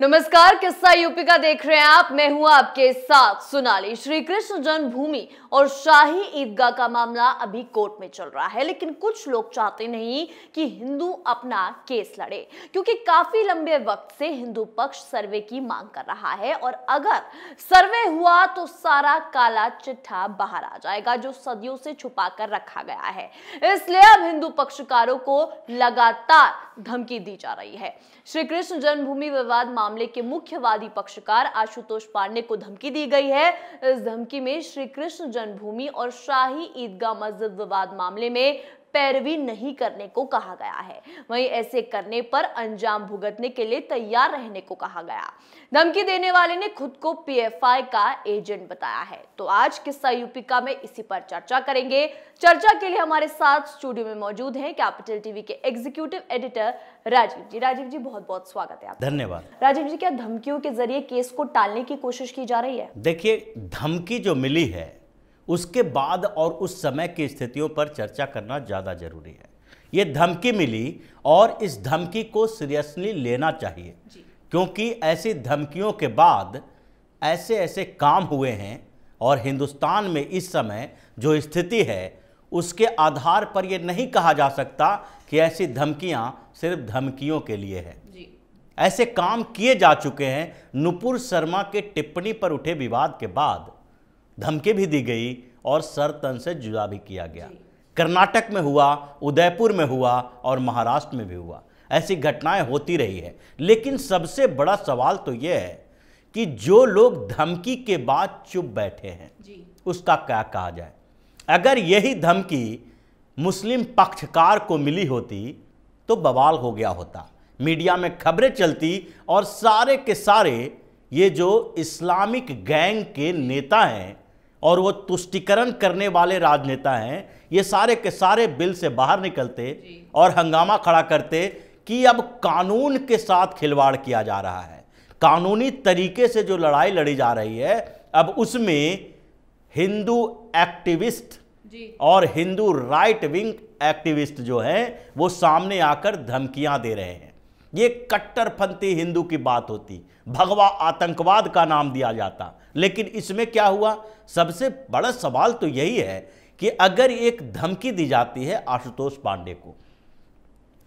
नमस्कार, किस्सा यूपी का देख रहे हैं आप। मैं हूं आपके साथ सोनाली। श्री कृष्ण जन्मभूमि और शाही ईदगाह का मामला अभी कोर्ट में चल रहा है, लेकिन कुछ लोग चाहते नहीं कि हिंदू अपना केस लड़े, क्योंकि काफी लंबे वक्त से हिंदू पक्ष सर्वे की मांग कर रहा है और अगर सर्वे हुआ तो सारा काला चिट्ठा बाहर आ जाएगा जो सदियों से छुपा कर रखा गया है। इसलिए अब हिंदू पक्षकारों को लगातार धमकी दी जा रही है। श्री कृष्ण जन्मभूमि विवाद मामले के मुख्य वादी पक्षकार आशुतोष पांडे को धमकी दी गई है। इस धमकी में श्री कृष्ण जन्मभूमि और शाही ईदगाह मस्जिद विवाद मामले में पैरवी नहीं करने को कहा गया है, वहीं ऐसे करने पर अंजाम भुगतने के लिए तैयार रहने को कहा गया। धमकी देने वाले ने खुद को पीएफआई का एजेंट बताया है। तो आज किस्सा यूपी का में इसी पर चर्चा करेंगे। चर्चा के लिए हमारे साथ स्टूडियो में मौजूद हैं कैपिटल टीवी के एग्जीक्यूटिव एडिटर राजीव जी। राजीव जी, बहुत बहुत स्वागत है आपका। धन्यवाद। राजीव जी, क्या धमकियों के जरिए केस को टालने की कोशिश की जा रही है? देखिए, धमकी जो मिली है उसके बाद और उस समय की स्थितियों पर चर्चा करना ज़्यादा जरूरी है। ये धमकी मिली और इस धमकी को सीरियसली लेना चाहिए, क्योंकि ऐसी धमकियों के बाद ऐसे ऐसे काम हुए हैं और हिंदुस्तान में इस समय जो स्थिति है उसके आधार पर यह नहीं कहा जा सकता कि ऐसी धमकियां सिर्फ धमकियों के लिए है। ऐसे काम किए जा चुके हैं। नुपुर शर्मा के टिप्पणी पर उठे विवाद के बाद धमकी भी दी गई और सर तन से जुदा भी किया गया। कर्नाटक में हुआ, उदयपुर में हुआ और महाराष्ट्र में भी हुआ। ऐसी घटनाएं होती रही है, लेकिन सबसे बड़ा सवाल तो यह है कि जो लोग धमकी के बाद चुप बैठे हैं उसका क्या कहा जाए। अगर यही धमकी मुस्लिम पक्षकार को मिली होती तो बवाल हो गया होता, मीडिया में खबरें चलती और सारे के सारे ये जो इस्लामिक गैंग के नेता हैं और वो तुष्टीकरण करने वाले राजनेता हैं, ये सारे के सारे बिल से बाहर निकलते और हंगामा खड़ा करते कि अब कानून के साथ खिलवाड़ किया जा रहा है। कानूनी तरीके से जो लड़ाई लड़ी जा रही है, अब उसमें हिंदू एक्टिविस्ट और हिंदू राइट विंग एक्टिविस्ट जो हैं वो सामने आकर धमकियां दे रहे हैं। ये कट्टरपंथी हिंदू की बात होती, भगवा आतंकवाद का नाम दिया जाता। लेकिन इसमें क्या हुआ? सबसे बड़ा सवाल तो यही है कि अगर एक धमकी दी जाती है आशुतोष पांडे को,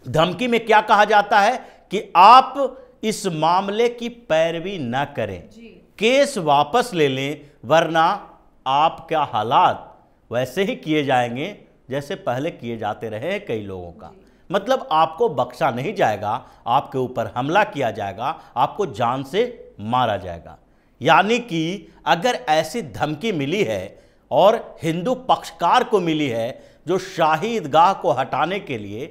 धमकी में क्या कहा जाता है कि आप इस मामले की पैरवी न करें, केस वापस ले लें, वरना आपका हालात वैसे ही किए जाएंगे जैसे पहले किए जाते रहे हैं कई लोगों का। मतलब आपको बख्शा नहीं जाएगा, आपके ऊपर हमला किया जाएगा, आपको जान से मारा जाएगा। यानी कि अगर ऐसी धमकी मिली है और हिंदू पक्षकार को मिली है जो शाही ईदगाह को हटाने के लिए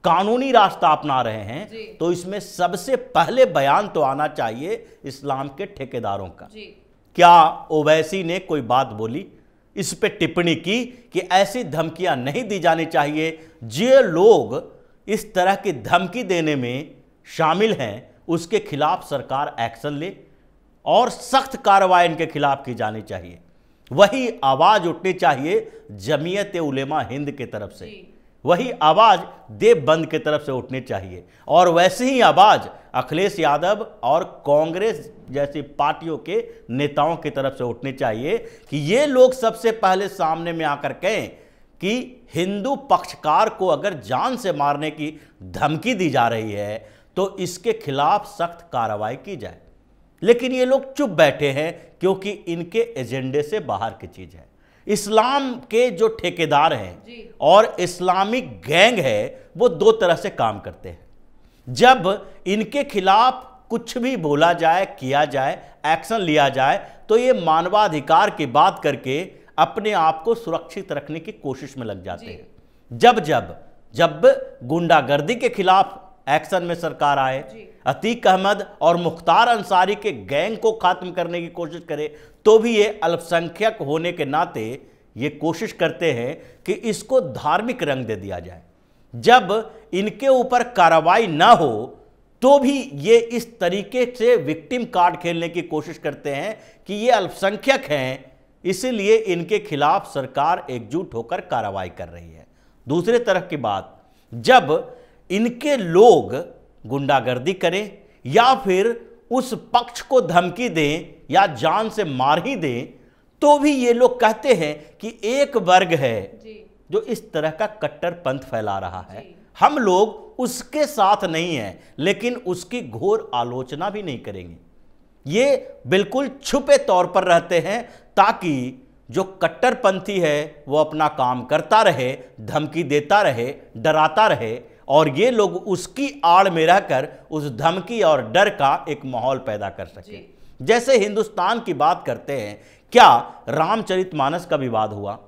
कानूनी रास्ता अपना रहे हैं, तो इसमें सबसे पहले बयान तो आना चाहिए इस्लाम के ठेकेदारों का। क्या ओवैसी ने कोई बात बोली, इस पे टिप्पणी की कि ऐसी धमकियां नहीं दी जानी चाहिए। जो लोग इस तरह की धमकी देने में शामिल हैं उसके खिलाफ सरकार एक्शन ले और सख्त कार्रवाई इनके खिलाफ की जानी चाहिए। वही आवाज उठनी चाहिए जमीयत उलेमा हिंद की तरफ से, वही आवाज देवबंद की तरफ से उठनी चाहिए और वैसे ही आवाज अखिलेश यादव और कांग्रेस जैसी पार्टियों के नेताओं की तरफ से उठनी चाहिए कि ये लोग सबसे पहले सामने में आकर कहें कि हिंदू पक्षकार को अगर जान से मारने की धमकी दी जा रही है तो इसके खिलाफ सख्त कार्रवाई की जाए। लेकिन ये लोग चुप बैठे हैं क्योंकि इनके एजेंडे से बाहर की चीज है। इस्लाम के जो ठेकेदार हैं और इस्लामिक गैंग है वो दो तरह से काम करते हैं। जब इनके खिलाफ कुछ भी बोला जाए, किया जाए, एक्शन लिया जाए, तो ये मानवाधिकार की बात करके अपने आप को सुरक्षित रखने की कोशिश में लग जाते हैं। जब गुंडागर्दी के खिलाफ एक्शन में सरकार आए, अतीक अहमद और मुख्तार अंसारी के गैंग को खत्म करने की कोशिश करे, तो भी ये अल्पसंख्यक होने के नाते ये कोशिश करते हैं कि इसको धार्मिक रंग दे दिया जाए। जब इनके ऊपर कार्रवाई ना हो तो भी ये इस तरीके से विक्टिम कार्ड खेलने की कोशिश करते हैं कि ये अल्पसंख्यक हैं, इसीलिए इनके खिलाफ सरकार एकजुट होकर कार्रवाई कर रही है। दूसरे तरह की बात, जब इनके लोग गुंडागर्दी करें या फिर उस पक्ष को धमकी दें या जान से मार ही दें, तो भी ये लोग कहते हैं कि एक वर्ग है जो इस तरह का कट्टरपंथ फैला रहा है, हम लोग उसके साथ नहीं हैं, लेकिन उसकी घोर आलोचना भी नहीं करेंगे। ये बिल्कुल छुपे तौर पर रहते हैं ताकि जो कट्टरपंथी है वो अपना काम करता रहे, धमकी देता रहे, डराता रहे, और ये लोग उसकी आड़ में रहकर उस धमकी और डर का एक माहौल पैदा कर सके। जैसे हिंदुस्तान की बात करते हैं, क्या रामचरितमानस का विवाद हुआ,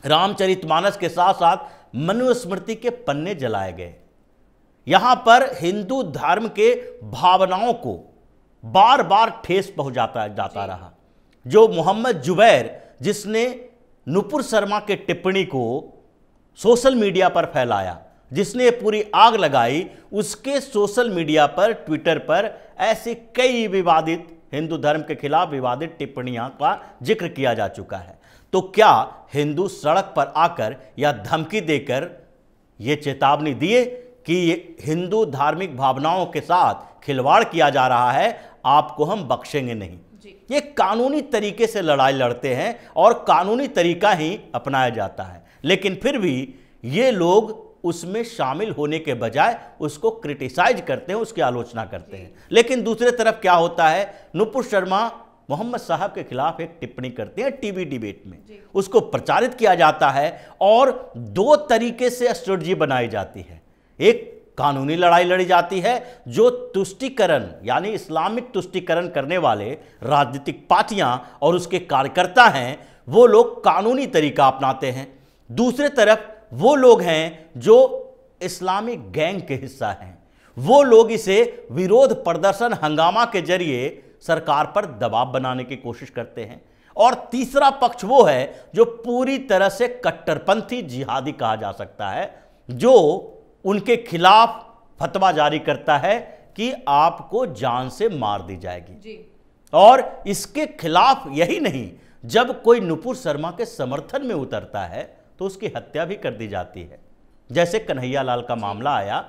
रामचरितमानस के साथ साथ मनुस्मृति के पन्ने जलाए गए। यहां पर हिंदू धर्म के भावनाओं को बार बार ठेस पहुंचाता जाता रहा। जो मोहम्मद जुबैर जिसने नुपुर शर्मा के टिप्पणी को सोशल मीडिया पर फैलाया, जिसने पूरी आग लगाई, उसके सोशल मीडिया पर, ट्विटर पर ऐसी कई विवादित, हिंदू धर्म के खिलाफ विवादित टिप्पणियां का जिक्र किया जा चुका है। तो क्या हिंदू सड़क पर आकर या धमकी देकर ये चेतावनी दिए कि ये हिंदू धार्मिक भावनाओं के साथ खिलवाड़ किया जा रहा है, आपको हम बख्शेंगे नहीं। ये कानूनी तरीके से लड़ाई लड़ते हैं और कानूनी तरीका ही अपनाया जाता है, लेकिन फिर भी ये लोग उसमें शामिल होने के बजाय उसको क्रिटिसाइज करते हैं, उसकी आलोचना करते हैं। लेकिन दूसरे तरफ क्या होता है, नुपुर शर्मा मोहम्मद साहब के खिलाफ एक टिप्पणी करते हैं टीवी डिबेट में, उसको प्रचारित किया जाता है और दो तरीके से स्ट्रेटजी बनाई जाती है। एक कानूनी लड़ाई लड़ी जाती है, जो तुष्टीकरण यानी इस्लामिक तुष्टीकरण करने वाले राजनीतिक पार्टियां और उसके कार्यकर्ता हैं, वो लोग कानूनी तरीका अपनाते हैं। दूसरे तरफ वो लोग हैं जो इस्लामिक गैंग के हिस्सा हैं, वो लोग इसे विरोध प्रदर्शन, हंगामा के जरिए सरकार पर दबाव बनाने की कोशिश करते हैं। और तीसरा पक्ष वो है जो पूरी तरह से कट्टरपंथी जिहादी कहा जा सकता है, जो उनके खिलाफ फतवा जारी करता है कि आपको जान से मार दी जाएगी। और इसके खिलाफ यही नहीं, जब कोई नुपुर शर्मा के समर्थन में उतरता है तो उसकी हत्या भी कर दी जाती है। जैसे कन्हैया लाल का मामला आया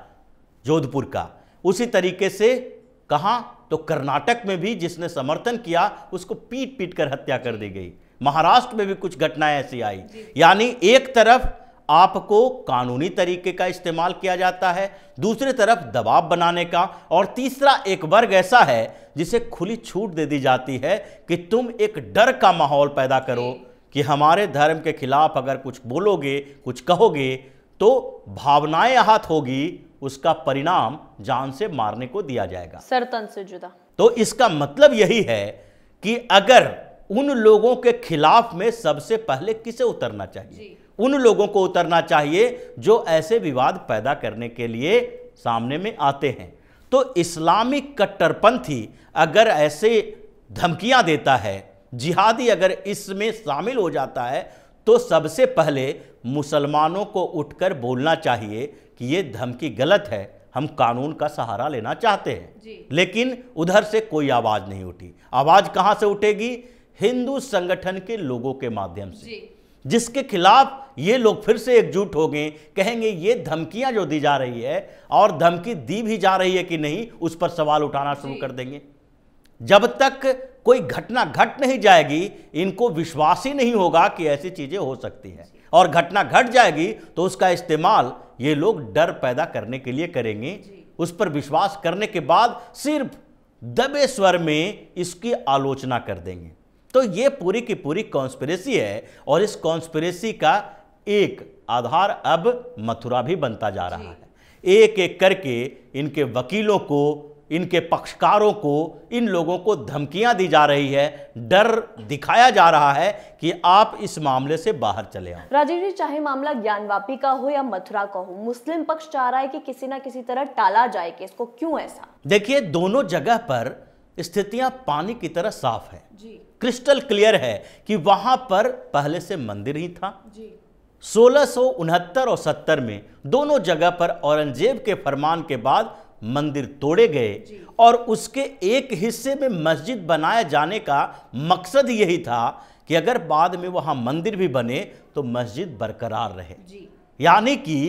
जोधपुर का, उसी तरीके से कहां तो कर्नाटक में भी जिसने समर्थन किया उसको पीट पीट कर हत्या कर दी गई। महाराष्ट्र में भी कुछ घटनाएं ऐसी आई। यानी एक तरफ आपको कानूनी तरीके का इस्तेमाल किया जाता है, दूसरी तरफ दबाव बनाने का, और तीसरा एक वर्ग ऐसा है जिसे खुली छूट दे दी जाती है कि तुम एक डर का माहौल पैदा करो कि हमारे धर्म के खिलाफ अगर कुछ बोलोगे, कुछ कहोगे तो भावनाएं आहत होगी, उसका परिणाम जान से मारने को दिया जाएगा, सर तन से जुदा। तो इसका मतलब यही है कि अगर उन लोगों के खिलाफ में सबसे पहले किसे उतरना चाहिए, उन लोगों को उतरना चाहिए जो ऐसे विवाद पैदा करने के लिए सामने में आते हैं। तो इस्लामिक कट्टरपंथी अगर ऐसे धमकियां देता है, जिहादी अगर इसमें शामिल हो जाता है, तो सबसे पहले मुसलमानों को उठकर बोलना चाहिए कि यह धमकी गलत है, हम कानून का सहारा लेना चाहते हैं। लेकिन उधर से कोई आवाज नहीं उठी। आवाज कहां से उठेगी? हिंदू संगठन के लोगों के माध्यम से, जिसके खिलाफ ये लोग फिर से एकजुट हो गए, कहेंगे ये धमकियां जो दी जा रही है और धमकी दी भी जा रही है कि नहीं, उस पर सवाल उठाना शुरू कर देंगे। जब तक कोई घटना घट नहीं जाएगी, इनको विश्वास ही नहीं होगा कि ऐसी चीजें हो सकती है, और घटना घट जाएगी तो उसका इस्तेमाल ये लोग डर पैदा करने के लिए करेंगे। उस पर विश्वास करने के बाद सिर्फ दबे स्वर में इसकी आलोचना कर देंगे। तो ये पूरी की पूरी कॉन्स्पिरेसी है, और इस कॉन्स्पिरेसी का एक आधार अब मथुरा भी बनता जा रहा है। एक एक करके इनके वकीलों को, इनके पक्षकारों को, इन लोगों को धमकियां दी जा रही है, डर दिखाया जा रहा है कि आप इस मामले से बाहर चले आओ। राजीव जी, चाहे मामला ज्ञानवापी का हो या मथुरा का हो, मुस्लिम पक्ष चाह रहा है कि किसी ना किसी तरह टाला जाए केस को, क्यों ऐसा? देखिए, दोनों जगह पर स्थितियां पानी की तरह साफ है, क्रिस्टल क्लियर है कि वहां पर पहले से मंदिर ही था। 1669 और 70 में दोनों जगह पर औरंगजेब के फरमान के बाद मंदिर तोड़े गए, और उसके एक हिस्से में मस्जिद बनाए जाने का मकसद यही था कि अगर बाद में वहां मंदिर भी बने तो मस्जिद बरकरार रहे। यानी कि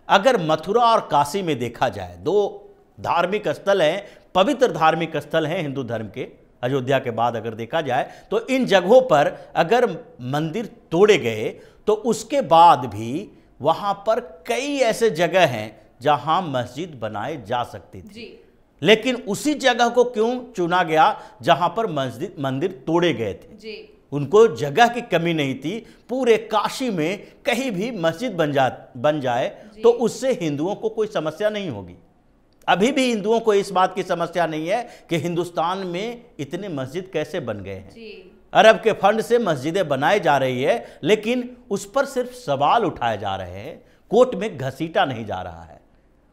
अगर मथुरा और काशी में देखा जाए, दो धार्मिक स्थल हैं, पवित्र धार्मिक स्थल हैं हिंदू धर्म के। अयोध्या के बाद अगर देखा जाए तो इन जगहों पर अगर मंदिर तोड़े गए तो उसके बाद भी वहां पर कई ऐसे जगह हैं जहां मस्जिद बनाए जा सकती थी, लेकिन उसी जगह को क्यों चुना गया जहां पर मंदिर तोड़े गए थे? उनको जगह की कमी नहीं थी। पूरे काशी में कहीं भी मस्जिद बन जाए तो उससे हिंदुओं को कोई समस्या नहीं होगी। अभी भी हिंदुओं को इस बात की समस्या नहीं है कि हिंदुस्तान में इतने मस्जिद कैसे बन गए हैं। अरब के फंड से मस्जिदें बनाई जा रही है, लेकिन उस पर सिर्फ सवाल उठाए जा रहे हैं, कोर्ट में घसीटा नहीं जा रहा है,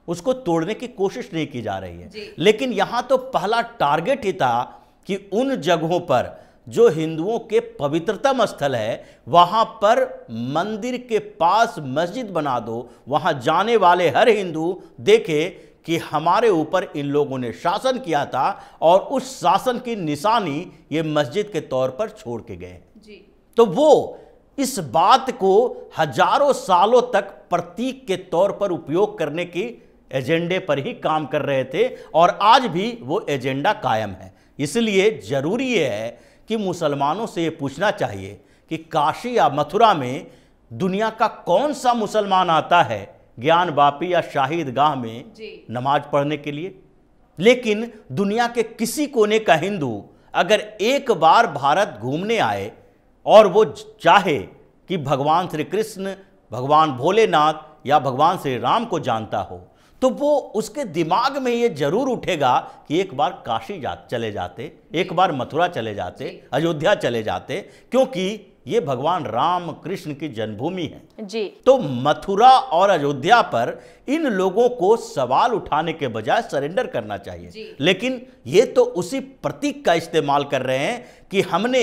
उसको तोड़ने की कोशिश नहीं की जा रही है। लेकिन यहां तो पहला टारगेट ही था कि उन जगहों पर जो हिंदुओं के पवित्रतम स्थल है वहां पर मंदिर के पास मस्जिद बना दो, वहां जाने वाले हर हिंदू देखे कि हमारे ऊपर इन लोगों ने शासन किया था और उस शासन की निशानी ये मस्जिद के तौर पर छोड़ के गए। तो वो इस बात को हजारों सालों तक प्रतीक के तौर पर उपयोग करने की एजेंडे पर ही काम कर रहे थे और आज भी वो एजेंडा कायम है। इसलिए जरूरी है कि मुसलमानों से ये पूछना चाहिए कि काशी या मथुरा में दुनिया का कौन सा मुसलमान आता है ज्ञान वापी या शाही ईदगाह में नमाज पढ़ने के लिए। लेकिन दुनिया के किसी कोने का हिंदू अगर एक बार भारत घूमने आए और वो चाहे कि भगवान श्री कृष्ण, भगवान भोलेनाथ या भगवान श्री राम को जानता हो, तो वो उसके दिमाग में ये जरूर उठेगा कि एक बार काशी चले जाते, एक बार मथुरा चले जाते, अयोध्या चले जाते, क्योंकि ये भगवान राम कृष्ण की जन्मभूमि है जी। तो मथुरा और अयोध्या पर इन लोगों को सवाल उठाने के बजाय सरेंडर करना चाहिए। लेकिन ये तो उसी प्रतीक का इस्तेमाल कर रहे हैं कि हमने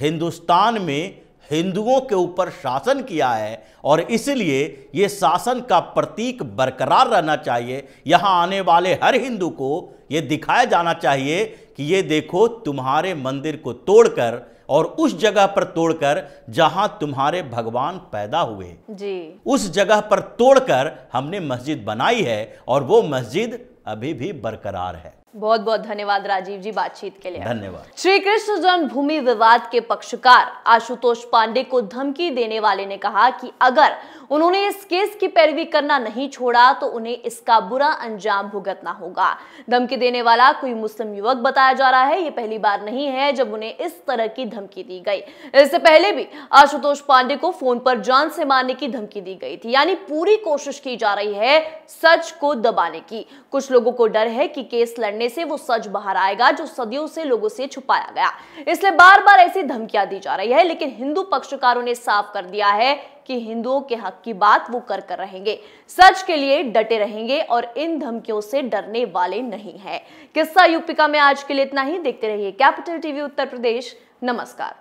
हिंदुस्तान में हिंदुओं के ऊपर शासन किया है और इसलिए ये शासन का प्रतीक बरकरार रहना चाहिए। यहाँ आने वाले हर हिंदू को ये दिखाया जाना चाहिए कि ये देखो, तुम्हारे मंदिर को तोड़कर और उस जगह पर तोड़कर जहां तुम्हारे भगवान पैदा हुए जी, उस जगह पर तोड़कर हमने मस्जिद बनाई है और वो मस्जिद अभी भी बरकरार है। बहुत बहुत धन्यवाद राजीव जी बातचीत के लिए। धन्यवाद। श्री कृष्ण जन्मभूमि विवाद के पक्षकार आशुतोष पांडे को धमकी देने वाले ने कहा कि अगर उन्होंने इस केस की पैरवी करना नहीं छोड़ा तो उन्हें इसका बुरा अंजाम भुगतना होगा। धमकी देने वाला कोई मुस्लिम युवक बताया जा रहा है। ये पहली बार नहीं है जब उन्हें इस तरह की धमकी दी गई। इससे पहले भी आशुतोष पांडे को फोन पर जान से मारने की धमकी दी गई थी। यानी पूरी कोशिश की जा रही है सच को दबाने की। कुछ लोगों को डर है कि केस लड़ने से वो सच बाहर आएगा जो सदियों से लोगों से छुपाया गया, इसलिए बार बार ऐसी धमकियां दी जा रही है। लेकिन हिंदू पक्षकारों ने साफ कर दिया है कि हिंदुओं के हक की बात वो कर रहेंगे, सच के लिए डटे रहेंगे और इन धमकियों से डरने वाले नहीं है। किस्सा यूपी का में आज के लिए इतना ही। देखते रहिए कैपिटल टीवी उत्तर प्रदेश। नमस्कार।